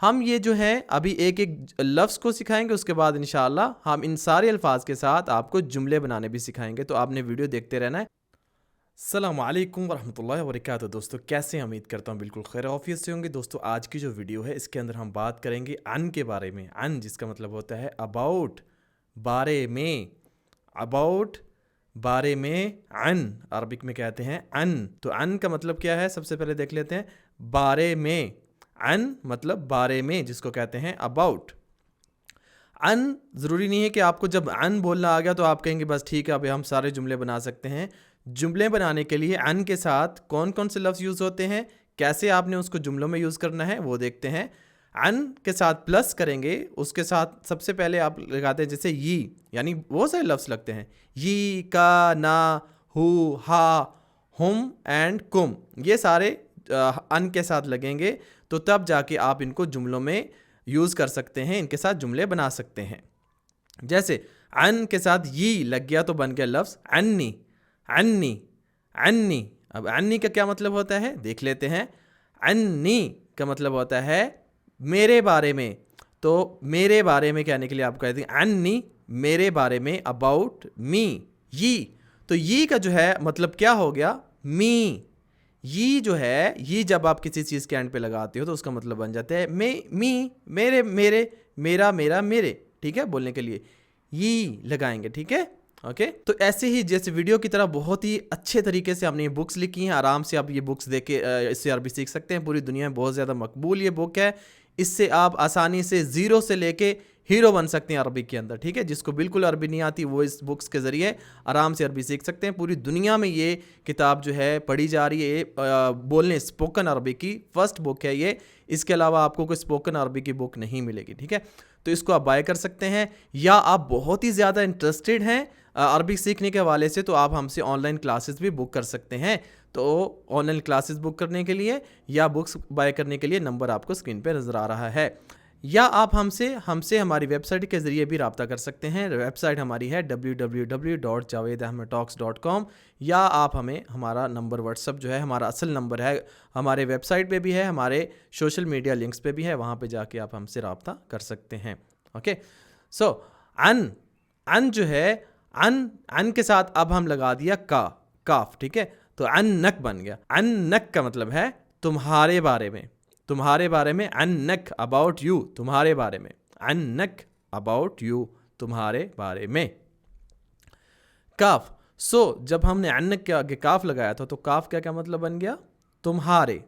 हम ये जो है अभी एक एक लफ्ज़ को सिखाएंगे, उसके बाद इंशाअल्लाह हम इन सारे अल्फाज के साथ आपको जुमले बनाने भी सिखाएंगे। तो आपने वीडियो देखते रहना है। अस्सलामु अलैकुम वरहमतुल्लाहि वबरकातुहू। दोस्तों कैसे हैं? उम्मीद करता हूँ बिल्कुल खैर ऑफियत से होंगे। दोस्तों आज की जो वीडियो है इसके अंदर हम बात करेंगे अन के बारे में। अन जिसका मतलब होता है अबाउट, बारे में, अबाउट, बारे में। अन अरबिक में कहते हैं अन। तो अन का मतलब क्या है सबसे पहले देख लेते हैं। बारे में, अन मतलब बारे में, जिसको कहते हैं अबाउट। अन ज़रूरी नहीं है कि आपको जब अन बोलना आ गया तो आप कहेंगे बस ठीक है अभी हम सारे जुमले बना सकते हैं। जुमले बनाने के लिए अन के साथ कौन कौन से लफ्ज़ यूज़ होते हैं, कैसे आपने उसको जुमलों में यूज़ करना है वो देखते हैं। अन के साथ प्लस करेंगे, उसके साथ सबसे पहले आप लगाते हैं जैसे यी, यानी बहुत सारे लफ्ज़ लगते हैं। यी, का, ना, हु, हा, हुम एंड कुम, ये सारे अन के साथ लगेंगे तो तब जाके आप इनको जुमलों में यूज़ कर सकते हैं, इनके साथ जुमले बना सकते हैं। जैसे अन के साथ यी लग गया तो बन गया लफ्ज़ अन्नी, अन्नी, अन्नी। अब अन्नी का क्या मतलब होता है देख लेते हैं। अन्नी का मतलब होता है मेरे बारे में। तो मेरे बारे में कहने के लिए आप कहते हैं अन्नी, मेरे बारे में, अबाउट मी। यी, तो यी का जो है मतलब क्या हो गया, मी। ये जो है, ये जब आप किसी चीज़ के एंड पे लगाते हो तो उसका मतलब बन जाता है मैं, मी, मेरे, मेरे, मेरा, मेरा, मेरे। ठीक है, बोलने के लिए ये लगाएंगे। ठीक है, ओके। तो ऐसे ही जैसे वीडियो की तरह बहुत ही अच्छे तरीके से हमने ये बुक्स लिखी हैं। आराम से आप ये बुक्स देख के इससे अरबी सीख सकते हैं। पूरी दुनिया में बहुत ज़्यादा मकबूल ये बुक है। इससे आप आसानी से ज़ीरो से लेके हीरो बन सकते हैं अरबी के अंदर। ठीक है, जिसको बिल्कुल अरबी नहीं आती वो इस बुक्स के ज़रिए आराम से अरबी सीख सकते हैं। पूरी दुनिया में ये किताब जो है पढ़ी जा रही है। बोलने स्पोकन अरबी की फ़र्स्ट बुक है ये। इसके अलावा आपको कोई स्पोकन अरबी की बुक नहीं मिलेगी। ठीक है, तो इसको आप बाय कर सकते हैं। या आप बहुत ही ज़्यादा इंटरेस्टेड हैं अरबी सीखने के हवाले से तो आप हमसे ऑनलाइन क्लासेस भी बुक कर सकते हैं। तो ऑनलाइन क्लासेस बुक करने के लिए या बुक्स बाय करने के लिए नंबर आपको स्क्रीन पर नज़र आ रहा है। या आप हमसे हमारी वेबसाइट के ज़रिए भी रब्ता कर सकते हैं। वेबसाइट हमारी है www.javed-ahmed-talks.com। या आप हमें हमारा नंबर व्हाट्सअप जो है हमारा असल नंबर है, हमारे वेबसाइट पे भी है, हमारे सोशल मीडिया लिंक्स पे भी है, वहाँ पे जाके आप हमसे रब्ता कर सकते हैं। ओके, सो अन जो है, अन के साथ अब हम लगा दिया काफ। ठीक है, तो अन्नक बन गया। अन्नक का मतलब है तुम्हारे बारे में, तुम्हारे बारे में। अन्नक अबाउट यू, तुम्हारे बारे में। अन्नक अबाउट यू, तुम्हारे बारे में। काफ, जब हमने अन्नक के आगे काफ लगाया था तो काफ क्या क्या मतलब बन गया, तुम्हारे,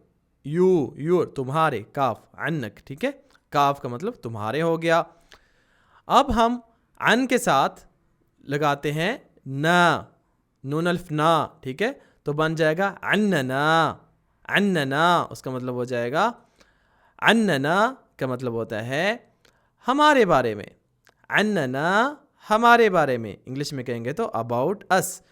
यू, योर, तुम्हारे, काफ अन्नक। ठीक है, काफ का मतलब तुम्हारे हो गया। अब हम अन के साथ लगाते हैं ना, नून अल्फ ना। ठीक है, तो बन जाएगा अन्नना, अन्नना। उसका मतलब हो जाएगा, अन्नना का मतलब होता है हमारे बारे में। अन्नना हमारे बारे में, इंग्लिश में कहेंगे तो अबाउट अस।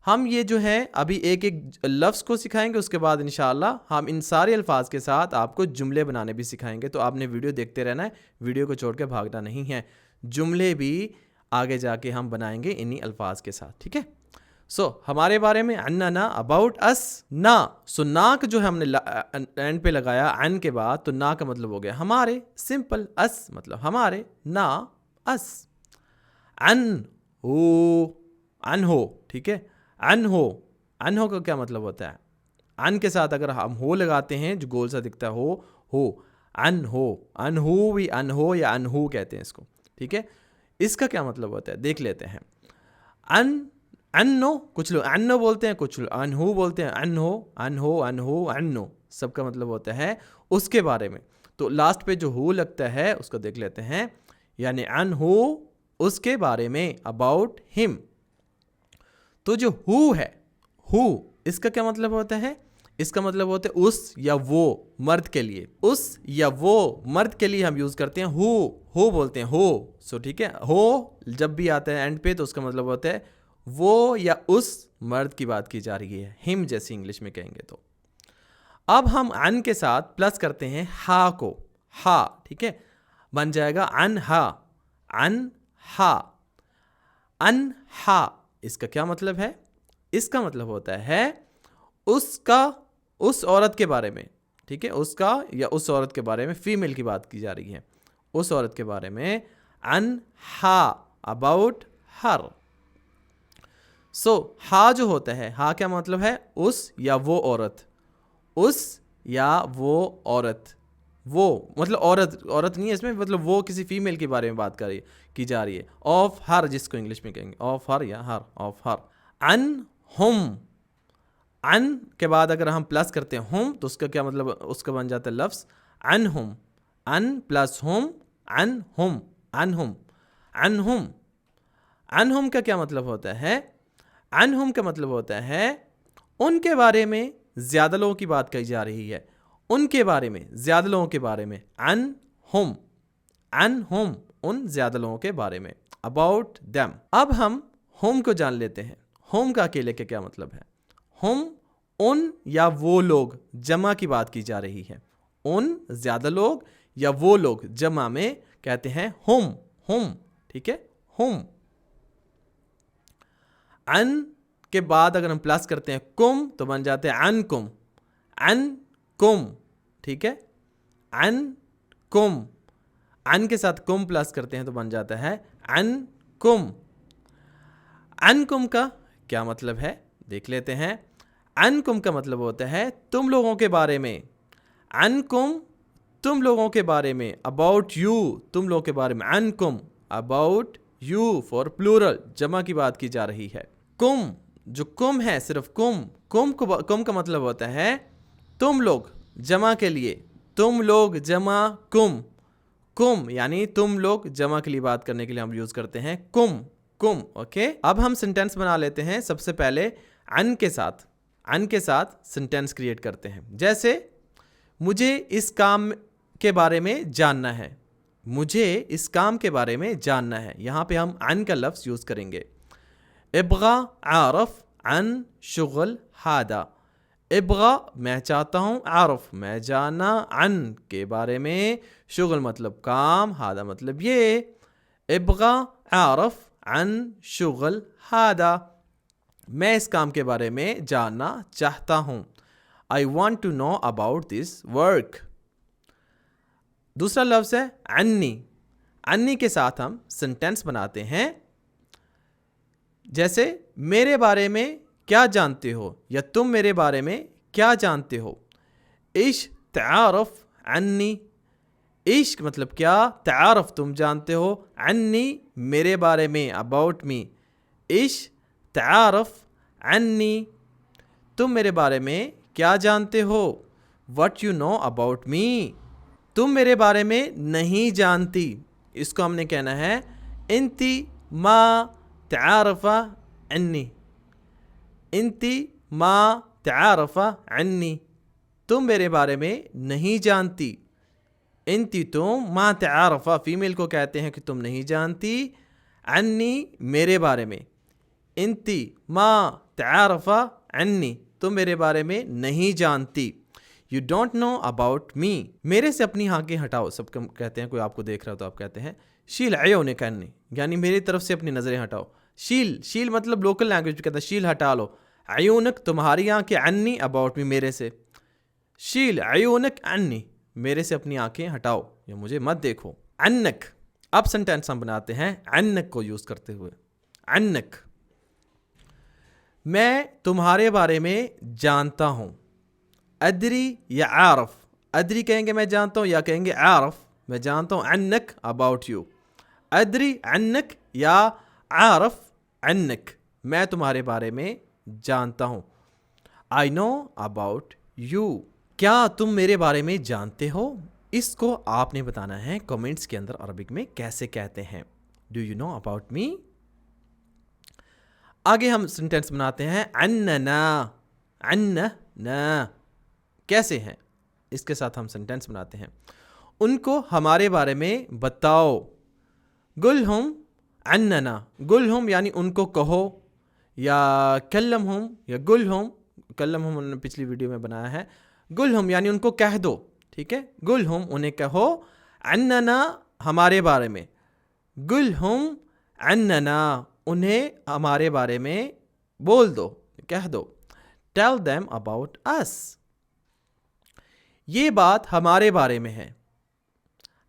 हम ये जो है अभी एक एक लफ्ज़ को सिखाएंगे, उसके बाद इंशाअल्लाह हम इन सारे अल्फाज के साथ आपको जुमले बनाने भी सिखाएंगे। तो आपने वीडियो देखते रहना है, वीडियो को छोड़ के भागना नहीं है। जुमले भी आगे जाके हम बनाएंगे इन्हीं अल्फाज के साथ। ठीक है, हमारे बारे में अन्ना, अबाउट अस, ना। ना जो है हमने एंड पे लगाया अन के बाद, तो ना का मतलब हो गया हमारे, सिंपल। अस मतलब हमारे, ना, अस। अन हो, ठीक है, अन हो का क्या मतलब होता है, अन के साथ अगर हम हो लगाते हैं जो गोल सा दिखता है हो, अन हो भी अन हो या अनहू कहते हैं इसको। ठीक है, इसका क्या मतलब होता है देख लेते हैं। अन्नो, कुछ लोग अन्नो बोलते हैं, कुछ लोग अनहू बोलते हैं। अनहो, सबका मतलब होता है उसके बारे में। तो लास्ट पे जो हु लगता है उसको देख लेते हैं, यानी अनहू, उसके बारे में, अबाउट हिम। तो जो हु है, हु, इसका क्या मतलब होता है, इसका मतलब होता है उस या वो, मर्द के लिए। उस या वो मर्द के लिए हम यूज़ करते हैं हो बोलते हैं हो। ठीक है, हो जब भी आता है एंड पे तो उसका मतलब होता है वो या उस मर्द की बात की जा रही है, हिम जैसी इंग्लिश में कहेंगे तो। अब हम अन के साथ प्लस करते हैं हा को, हा। ठीक है, बन जाएगा अन हा, अन हा, अन हा। इसका क्या मतलब है, इसका मतलब होता है उसका, उस औरत के बारे में, ठीक है, उसका या उस औरत के बारे में, फीमेल की बात की जा रही है, उस औरत के बारे में। अन हा, अबाउट हर। सो हा जो होता है, हा क्या मतलब है, उस या वो औरत, उस या वो औरत, वो मतलब औरत, औरत नहीं है इसमें, मतलब वो किसी फीमेल के बारे में बात की जा रही है। ऑफ हर, जिसको इंग्लिश में कहेंगे ऑफ हर या हर, ऑफ हर। अन हुम, अन के बाद अगर हम प्लस करते हैं हुम तो उसका क्या मतलब, उसका बन जाता है लफ्स अन हुम, अन प्लस हुम, अन हुम, अन हुम, अन हुम। अन हुम का क्या मतलब होता है, अन हुम का मतलब होता है उनके बारे में ज्यादा लोगों की बात कही जा रही है, उनके बारे में, ज्यादा लोगों के बारे में। अन हुम, अन हुम, उन ज्यादा लोगों के बारे में, अबाउट देम। अब हम हुम को जान लेते हैं। हुम का अकेले के क्या मतलब है। हुम उन या वो लोग, जमा की बात की जा रही है, उन ज्यादा लोग या वो लोग, जमा में कहते हैं हुम, हुम, ठीक है, हुम। अन के बाद अगर हम प्लस करते हैं कुम तो बन जाते हैं अन कुम, अन कुम, ठीक है, अन कुम। अन के साथ कुम प्लस करते हैं तो बन जाता है अन कुम। अन कुम का क्या मतलब है देख लेते हैं। अन कुम का मतलब होता है तुम लोगों के बारे में, अन कुम, तुम लोगों के बारे में, अबाउट यू, तुम लोगों के बारे में, अन कुम, अबाउट यू फॉर प्लूरल, जमा की बात की जा रही है। कुम, जो कुम है सिर्फ कुम, कुम का मतलब होता है तुम लोग, जमा के लिए, तुम लोग जमा कुम, कुम यानी तुम लोग, जमा के लिए बात करने के लिए हम यूज करते हैं कुम, कुम। ओके, अब हम सेंटेंस बना लेते हैं। सबसे पहले अन के साथ, अन के साथ सेंटेंस क्रिएट करते हैं। जैसे मुझे इस काम के बारे में जानना है, मुझे इस काम के बारे में जानना है, यहां पे हम अन का लफ्ज यूज करेंगे। इब्गा आरफ अन शुगल हादा, इब्गा मैं चाहता हूँ, आरफ मैं जाना, अन के बारे में, शुगल मतलब काम, हादा मतलब ये। इब्गा आरफ अन शुगल हादा, मैं इस काम के बारे में जानना चाहता हूँ। I want to know about this work. दूसरा लफ्ज है अन्नी, अन्नी के साथ हम सेंटेंस बनाते हैं। जैसे मेरे बारे में क्या जानते हो, या तुम मेरे बारे में क्या जानते हो। इश तारफ अन्नी, इश्क मतलब क्या, तारफ तुम जानते हो, अन्नी मेरे बारे में, अबाउट मी। इश तारफ अन्नी, तुम मेरे बारे में क्या जानते हो, what you know about me. तुम मेरे बारे में नहीं जानती, इसको हमने कहना है इंती मा तारफा अन्नी, इंती मा तारफा अन्नी, तुम मेरे बारे में नहीं जानती। इंती तुम, मा तारफा फीमेल को कहते हैं कि तुम नहीं जानती, अन्नी मेरे बारे में। इंती मा तारफा अन्नी, तुम मेरे बारे में नहीं जानती। You don't know about me, मेरे से अपनी आंखें हटाओ। सब कहते हैं, कोई आपको देख रहा हो तो आप कहते हैं शील अयोने करनी, यानी मेरी तरफ से अपनी नजरें हटाओ। शील, शील मतलब लोकल लैंग्वेज में कहता है शील हटा लो। अयोनक तुम्हारी आंखें, अन्नी अबाउट मी मेरे से। शील अयोनक अन्नी, मेरे से अपनी आंखें हटाओ या मुझे मत देखो। अन्नक, अब सेंटेंस हम बनाते हैं अन्नक को यूज करते हुए। अन्नक, मैं तुम्हारे बारे में जानता हूं। अदरी या आरफ, अदरी कहेंगे मैं जानता हूं, या कहेंगे आरफ मैं जानता हूं, अन्नक अबाउट यू। अदरी अन्नक या आरफ अन्नक, मैं तुम्हारे बारे में जानता हूं। आई नो अबाउट यू, क्या तुम मेरे बारे में जानते हो। इसको आपने बताना है कमेंट्स के अंदर अरबिक में कैसे कहते हैं। Do you know about me. आगे हम सेंटेंस बनाते हैं अन्नना, अन्नना कैसे हैं, इसके साथ हम सेंटेंस बनाते हैं। उनको हमारे बारे में बताओ। गुलहुम अन्नना, गुलहुम यानी उनको कहो, या कल्लमहुम या गुलहुम, कल्लमहुम उन्होंने पिछली वीडियो में बनाया है। गुलहुम यानी उनको कह दो, ठीक है, गुलहुम उन्हें कहो, अन्नना हमारे बारे में, गुलहुम अन्नना उन्हें हमारे बारे में बोल दो, कह दो। टेल देम अबाउट अस, ये बात हमारे बारे में है।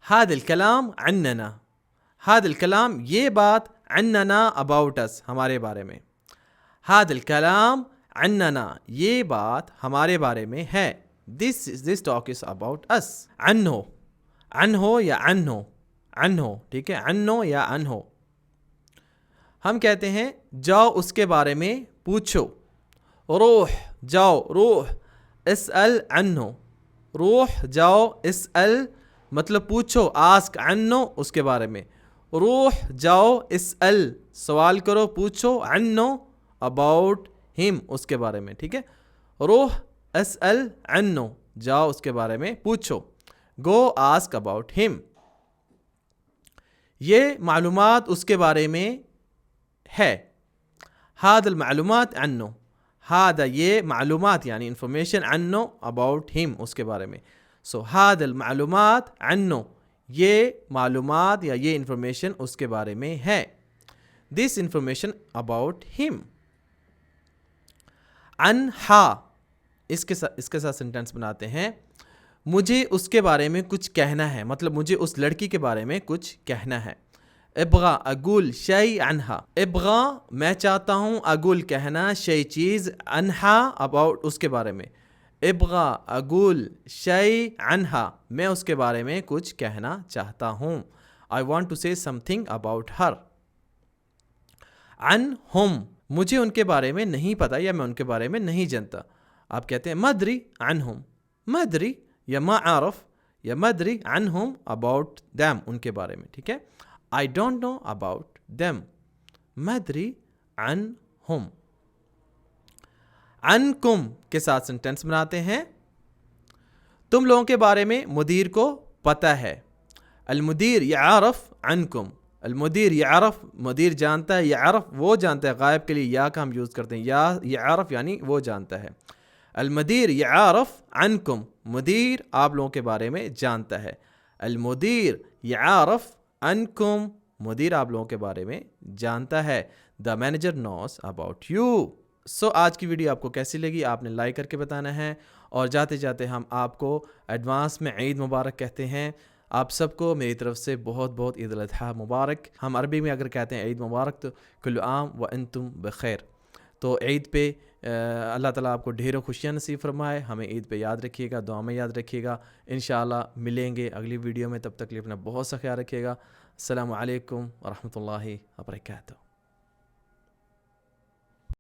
हादिल कलाम अन्नना, हादिल कलाम ये बात, अन्नना अबाउट अस हमारे बारे में। हादिल कलाम अन्नना ये बात हमारे बारे में है। This talk is about us. अन्हो, अन्हो या अन्हो, अन्हो ठीक है, अन्नो या अन्हो। हम कहते हैं जाओ उसके बारे में पूछो। रूह जाओ, रूह इसअल अन्हो, रूह जाओ, इसअल मतलब पूछो, आस्क, अन्नो उसके बारे में। रूह जाओ, इसअल सवाल करो, पूछो, अन्नो अबाउट हिम उसके बारे में, ठीक है। रूह इसअल अन्नो जाओ उसके बारे में पूछो। गो आस्क अबाउट हिम, ये मालूमात उसके बारे में है। हादल मालूमात अन्नो, हादा ये मालूमात यानी इंफॉर्मेशन, अन्नो अबाउट हिम उसके बारे में। सो हादल मालूमात अन्नो ये मालूमात या ये इंफॉर्मेशन उसके बारे में है। This information about him. अनहा इसके साथ सेंटेंस बनाते हैं। मुझे उसके बारे में कुछ कहना है, मतलब मुझे उस लड़की के बारे में कुछ कहना है। इब्गा अगुल शै अनहा, इब्गा मैं चाहता हूँ, अगुल कहना, शै चीज़, अनहा अबाउट उसके बारे में। इब्गा अगुल शै अनहा मैं उसके बारे में कुछ कहना चाहता हूँ। I want to say something about her. अन हुम मुझे उनके बारे में नहीं पता या मैं उनके बारे में नहीं जानता। आप कहते हैं मदरी अनहुम, मदरी या मा आरफ या मदरी अनहुम अबाउट दैम उनके बारे में, ठीक है। I don't know about them, मदरी अनहुम। अनकुम के साथ सेंटेंस बनाते हैं। तुम लोगों के बारे में मुदीर को पता है। अल मुदीर यारफ अनकुम, अल मुदीर यारफ मुदीर जानता है, यारफ वो जानता है, गायब के लिए या का हम यूज़ करते हैं, या यारफ यानी वो जानता है। अल मुदीर यारफ अनकुम मुदीर आप लोगों के बारे में जानता है। अल मुदीर यारफ अनकुम मुदीर आप लोगों के बारे में जानता है। The manager knows about you. So आज की वीडियो आपको कैसी लगी आपने लाइक करके बताना है। और जाते जाते हम आपको एडवांस में ईद मुबारक कहते हैं। आप सबको मेरी तरफ से बहुत बहुत ईद उल अज़हा मुबारक। हम अरबी में अगर कहते हैं ईद मुबारक तो कुल्लु आम व अंतुम बखैर। तो ईद पे अल्लाह ताला आपको ढेरों खुशियाँ नसीब फरमाए। हमें ईद पे याद रखिएगा, दुआ में याद रखिएगा। इंशाअल्लाह मिलेंगे अगली वीडियो में, तब तक के लिए अपना बहुत सा ख्याल रखिएगा। अस्सलामु अलैकुम व रहमतुल्लाहि व बरकातहू।